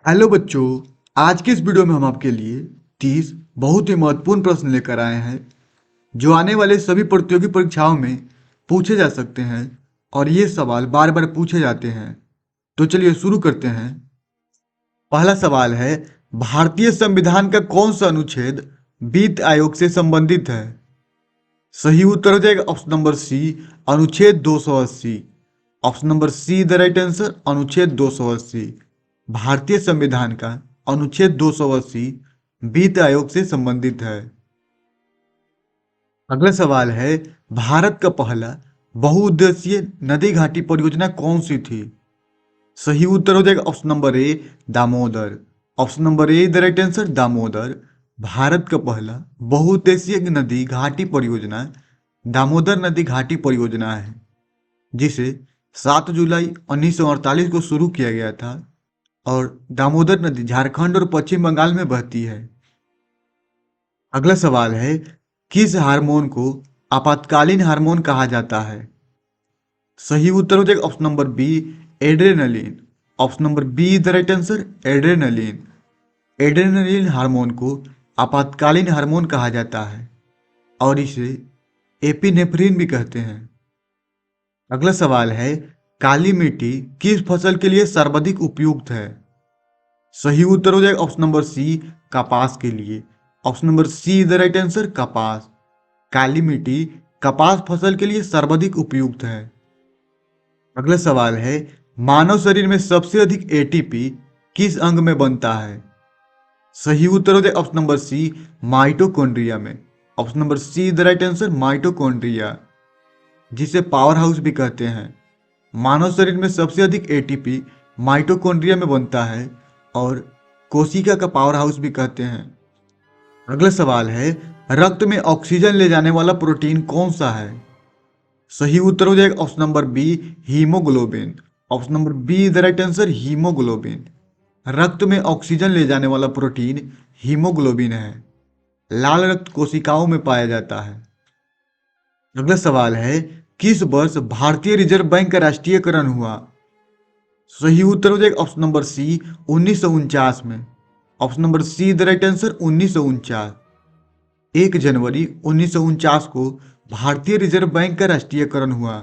Hello बच्चों। आज के इस वीडियो में हम आपके लिए 30 बहुत ही महत्वपूर्ण प्रश्न लेकर आए हैं जो आने वाले सभी प्रतियोगी परीक्षाओं में पूछे जा सकते हैं और ये सवाल बार बार पूछे जाते हैं। तो चलिए शुरू करते हैं। पहला सवाल है, भारतीय संविधान का कौन सा अनुच्छेद वित्त आयोग से संबंधित है? सही उत्तर हो जाएगा ऑप्शन नंबर सी, अनुच्छेद 280। Option number C the right answer, अनुच्छेद 280। भारतीय संविधान का अनुच्छेद 280 वित्त आयोग से संबंधित है। अगला सवाल है, भारत का पहला बहुउद्देशीय नदी घाटी परियोजना कौन सी थी? सही उत्तर हो जाएगा option number A, Damodar. Option number A the right answer, Damodar. Bharat का पहला बहुउद्देशीय नदी घाटी परियोजना दामोदर नदी घाटी परियोजना है, जिसे 7 जुलाई 1948 को शुरू किया गया था और दामोदर नदी झारखंड और पश्चिम बंगाल में बहती है। अगला सवाल है, किस हार्मोन को आपातकालीन हार्मोन कहा जाता है? सही उत्तर हो जाएगा option number B, adrenaline. Option number B the right answer, adrenaline. Adrenaline hormone को आपातकालीन हार्मोन कहा जाता है और इसे एपिनेफ्रिन भी कहते हैं। अगला सवाल है, काली मिट्टी किस फसल के लिए सर्वाधिक उपयुक्त है? सही उत्तर हो जाएगा ऑप्शन नंबर सी, कपास के लिए। Option number C the right answer, कपास। काली मिट्टी कपास फसल के लिए सर्वाधिक उपयुक्त है। अगला सवाल है, मानव शरीर में सबसे अधिक एटीपी किस अंग में बनता है? सही उत्तर हो जाएगा ऑप्शन नंबर सी, माइटोकॉन्ड्रिया में। Option number C the right answer, mitochondria, जिसे पावर हाउस भी कहते हैं। मानव शरीर में सबसे अधिक एटीपी माइटोकॉन्ड्रिया में बनता है और कोशिका का पावर हाउस भी कहते हैं। अगला सवाल है, रक्त में ऑक्सीजन ले जाने वाला प्रोटीन कौन सा है? सही उत्तर हो जाएगा option number B, haemoglobin. Option number B the right answer, haemoglobin. रक्त में ऑक्सीजन ले जाने वाला प्रोटीन हीमोग्लोबिन है। लाल रक्त कोशिकाओं में पाया जाता है। अगला सवाल है, किस वर्ष भारतीय रिजर्व बैंक का राष्ट्रीयकरण हुआ? सही उत्तर हो जाएगा ऑप्शन नंबर सी, 1949 में। Option number C the right answer, 1949। 1 जनवरी 1949 को भारतीय रिजर्व बैंक का राष्ट्रीयकरण हुआ।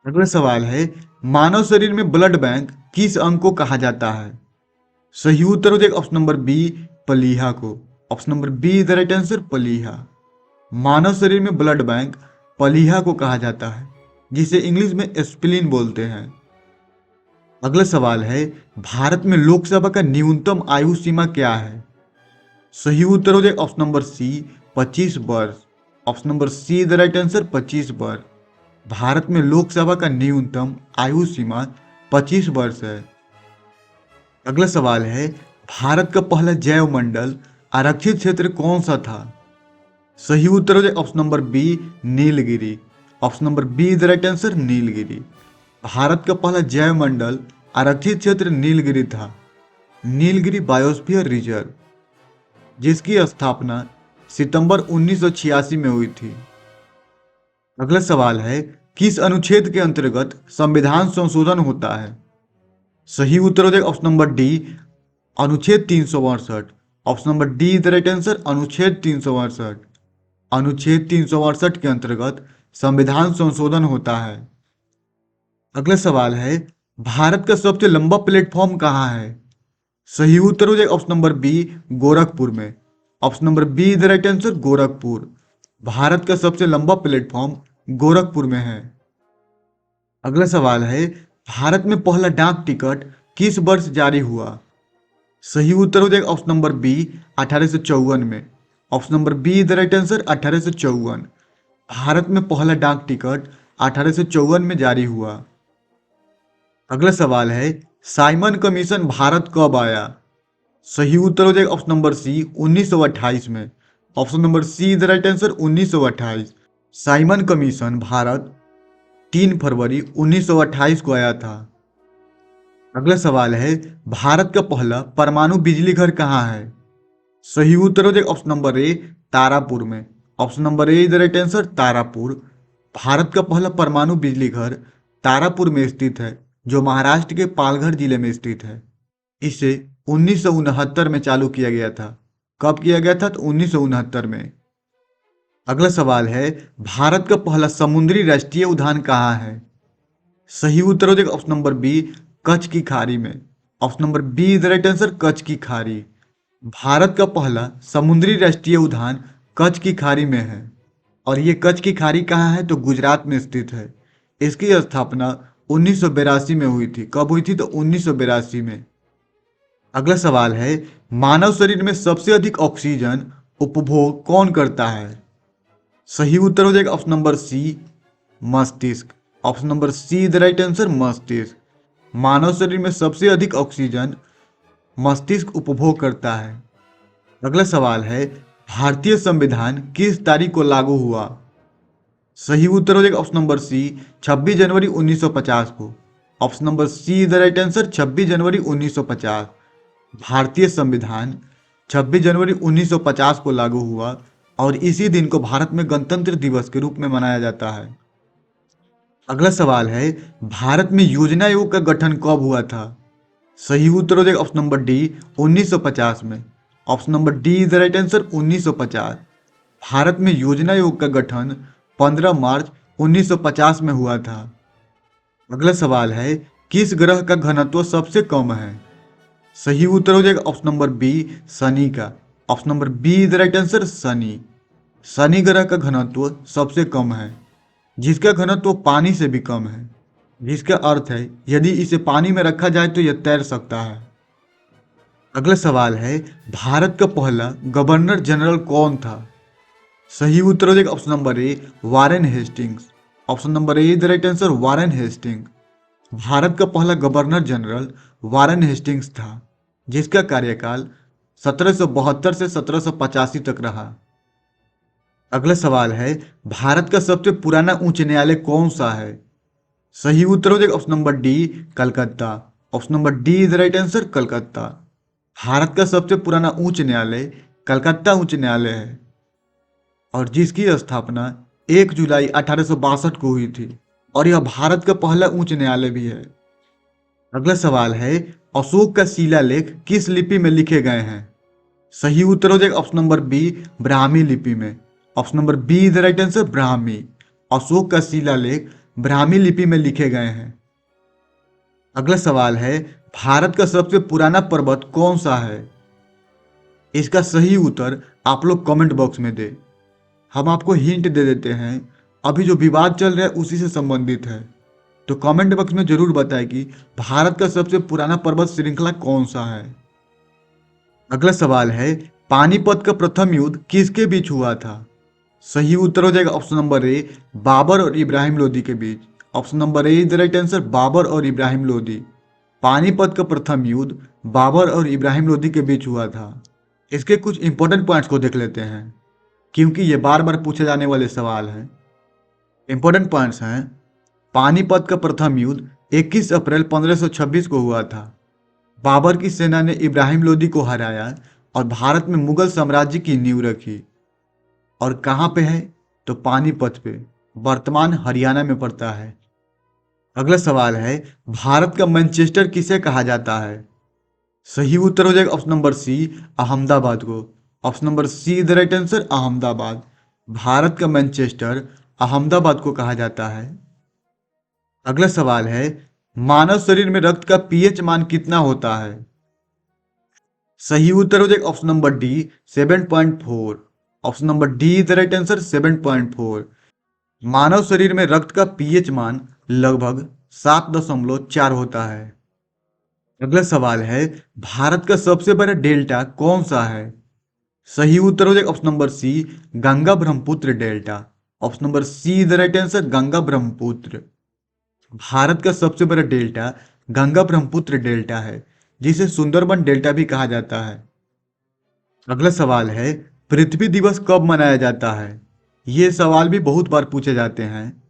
अगला सवाल है, मानव शरीर में ब्लड बैंक किस अंग को कहा जाता है? सही उत्तर हो जाएगा ऑप्शन नंबर बी, प्लीहा को। Option number B the right answer, प्लीहा। मानव शरीर में ब्लड बैंक प्लीहा को कहा जाता है, जिसे इंग्लिश में स्प्लीन बोलते हैं। अगला सवाल है, भारत में लोकसभा का न्यूनतम आयु सीमा क्या है? सही उत्तर हो जाएगा ऑप्शन नंबर सी, 25 वर्ष। Option number C the right answer, 25 वर्ष। भारत में लोकसभा का न्यूनतम आयु सीमा 25 वर्ष है। अगला सवाल है, भारत का पहला जैव मंडल आरक्षित क्षेत्र कौन सा था? सही उत्तर हो जाएगा option number B, Nilgiri. Option number B the right answer, Nilgiri. Bharat का पहला जैव मंडल आरक्षित क्षेत्र नीलगिरी था, नीलगिरी बायोस्फीयर रिजर्व, जिसकी स्थापना सितंबर 1986 में हुई थी। अगला सवाल है, किस अनुच्छेद के अंतर्गत संविधान संशोधन होता है? सही उत्तर हो जाएगा ऑप्शन नंबर डी, अनुच्छेद 362। Option number D the right answer, अनुच्छेद 362। अनुच्छेद 362 के अंतर्गत संविधान संशोधन होता है। अगला सवाल है, भारत का सबसे लंबा प्लेटफॉर्म कहाँ है? सही उत्तर हो जाएगा ऑप्शन नंबर बी, गोरखपुर में। Option number B the right answer, Gorakhpur. Bharat का सबसे लंबा प्लेटफॉर्म गोरखपुर में है। अगला सवाल है, भारत में पहला डाक टिकट किस वर्ष जारी हुआ? सही उत्तर हो जाएगा ऑप्शन नंबर बी, 1854 में। Option number B the right answer, 1854। Bharat में पहला डाक टिकट 1854 में जारी हुआ। अगला सवाल है, साइमन कमीशन भारत कब आया? सही उत्तर हो जाएगा ऑप्शन नंबर सी, 1928 में। Option number C the right answer, 1928। Simon commission Bharat 3 फरवरी 1928 को आया था। अगला सवाल है, भारत का पहला परमाणु बिजली घर कहाँ है? सही उत्तर हो जाएगा ऑप्शन नंबर ए, तारापुर में। Option number A the right answer, Tarapur. Bharat का पहला परमाणु बिजली घर तारापुर में स्थित है, जो महाराष्ट्र के पालघर जिले में स्थित है। इसे 1969 में चालू किया गया था। कब किया गया था? तो 1969 में। अगला सवाल है, भारत का पहला समुद्री राष्ट्रीय उद्यान कहाँ है? सही उत्तर हो जाएगा ऑप्शन नंबर बी, कच्छ की खाड़ी में। Option number B is the right answer, Kutch की खाड़ी। भारत का पहला समुद्री राष्ट्रीय उद्यान कच्छ की खाड़ी में है। और ये कच्छ की खाड़ी कहाँ है? तो गुजरात में स्थित है। इसकी स्थापना 1982 में हुई थी। कब हुई थी? तो 1982 में। अगला सवाल है, मानव शरीर में सबसे अधिक ऑक्सीजन उपभोग कौन करता है? सही उत्तर हो जाएगा ऑप्शन नंबर सी, मस्तिष्क। Option number C the right answer, मस्तिष्क। मानव शरीर में सबसे अधिक ऑक्सीजन मस्तिष्क उपभोग करता है। अगला सवाल है, भारतीय संविधान किस तारीख को लागू हुआ? सही उत्तर हो जाएगा ऑप्शन नंबर सी, 26 जनवरी 1950 को। Option number C the right answer, 26 जनवरी 1950। भारतीय संविधान 26 जनवरी 1950 को लागू हुआ और इसी दिन को भारत में गणतंत्र दिवस के रूप में मनाया जाता है। अगला सवाल है, भारत में योजना आयोग का गठन कब हुआ था? सही उत्तर हो जाएगा ऑप्शन नंबर डी, 1950 में। Option number D is the right answer, 1950। Bharat में योजना आयोग का गठन 15 मार्च 1950 में हुआ था। अगला सवाल है, किस ग्रह का घनत्व सबसे कम है? सही उत्तर हो जाएगा ऑप्शन नंबर बी, शनि का। Option number B is the right answer, Shani. Shani ग्रह का घनत्व सबसे कम है, जिसका घनत्व पानी से भी कम है, जिसका अर्थ है यदि इसे पानी में रखा जाए तो यह तैर सकता है। अगला सवाल है, भारत का पहला गवर्नर जनरल कौन था? सही उत्तर हो जाएगा option number A, Warren Hastings. Option number A is the right answer, Warren Hastings. Bharat का पहला गवर्नर जनरल वारेन हेस्टिंग्स था, जिसका कार्यकाल 1772 से 1785 तक रहा। अगला सवाल है, भारत का सबसे पुराना उच्च न्यायालय कौन सा है? सही उत्तर हो जाएगा option number D, Calcutta. Option number D is the right answer, Calcutta. Bharat का सबसे पुराना उच्च न्यायालय कलकत्ता उच्च न्यायालय है और जिसकी स्थापना 1 जुलाई 1862 को हुई थी और यह भारत का पहला उच्च न्यायालय भी है। अगला सवाल है, अशोक का शिलालेख किस लिपि में लिखे गए हैं? सही उत्तर हो जाएगा ऑप्शन नंबर बी, ब्राह्मी लिपि में। Option number B is the right answer, Brahmi. Ashok का शिलालेख ब्राह्मी लिपि में लिखे गए हैं। अगला सवाल है, भारत का सबसे पुराना पर्वत कौन सा है? इसका सही उत्तर आप लोग कमेंट बॉक्स में दे। हम आपको हिंट दे देते हैं, अभी जो विवाद चल रहा है उसी से संबंधित है, तो कमेंट बॉक्स में जरूर बताएं कि भारत का सबसे पुराना पर्वत श्रृंखला कौन सा है। अगला सवाल है, पानीपत का प्रथम युद्ध किसके बीच हुआ था? सही उत्तर हो जाएगा ऑप्शन नंबर ए, बाबर और इब्राहिम लोदी के बीच। Option number A is the right answer, Babar और इब्राहिम लोदी। पानीपत का प्रथम युद्ध बाबर और इब्राहिम लोदी के बीच हुआ था। इसके कुछ इंपॉर्टेंट पॉइंट्स को देख लेते हैं, क्योंकि ये बार बार पूछे जाने वाले सवाल हैं। इंपॉर्टेंट पॉइंट्स हैं, पानीपत का प्रथम युद्ध 21 अप्रैल 1526 को हुआ था। बाबर की सेना ने इब्राहिम लोदी को हराया और भारत में मुगल साम्राज्य की नींव रखी। और कहाँ पे है? तो पानीपत पे, वर्तमान हरियाणा में पड़ता है। अगला सवाल है, भारत का मैनचेस्टर किसे कहा जाता है? सही उत्तर हो जाएगा ऑप्शन नंबर सी, अहमदाबाद को। Option number C the right answer, Ahmedabad. Bharat का मैनचेस्टर अहमदाबाद को कहा जाता है। अगला सवाल है, मानव शरीर में रक्त का पीएच मान कितना होता है? सही उत्तर हो जाएगा option number D, 7.4। Option number D the right answer, 7.4। मानव शरीर में रक्त का पीएच मान लगभग 7.4 होता है। अगला सवाल है, भारत का सबसे बड़ा डेल्टा कौन सा है? सही उत्तर हो जाएगा option number C, Ganga Brahmaputra delta. Option number C the right answer, Ganga Brahmaputra. Bharat का सबसे बड़ा डेल्टा गंगा ब्रह्मपुत्र डेल्टा है, जिसे सुंदरबन डेल्टा भी कहा जाता है। अगला सवाल है, पृथ्वी दिवस कब मनाया जाता है? ये सवाल भी बहुत बार पूछे जाते हैं।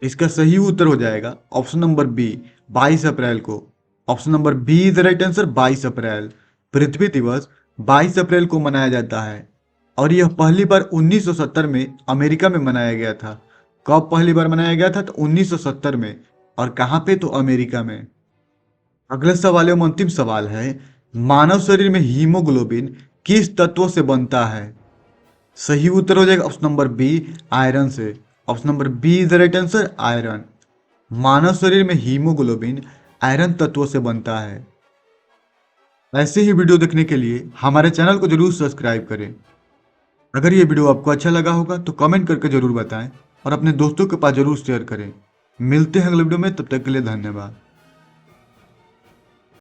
इसका सही उत्तर हो जाएगा ऑप्शन नंबर बी, 22 अप्रैल को। Option number B is the right answer, 22 अप्रैल। पृथ्वी दिवस 22 अप्रैल को मनाया जाता है और यह पहली बार 1970 में अमेरिका में मनाया गया था। कब पहली बार मनाया गया था? तो 1970 में। और कहाँ पे? तो अमेरिका में। अगला सवाल एवं अंतिम सवाल है, मानव शरीर में हीमोग्लोबिन किस तत्व से बनता है? सही उत्तर हो जाएगा ऑप्शन नंबर बी, आयरन से। Option number B is the right answer, iron. मानव शरीर में हीमोग्लोबिन आयरन तत्व से बनता है। ऐसे ही वीडियो देखने के लिए हमारे चैनल को जरूर सब्सक्राइब करें। अगर ये वीडियो आपको अच्छा लगा होगा तो कमेंट करके जरूर बताएं और अपने दोस्तों के पास जरूर शेयर करें। मिलते हैं अगले वीडियो में, तब तक के लिए धन्यवाद।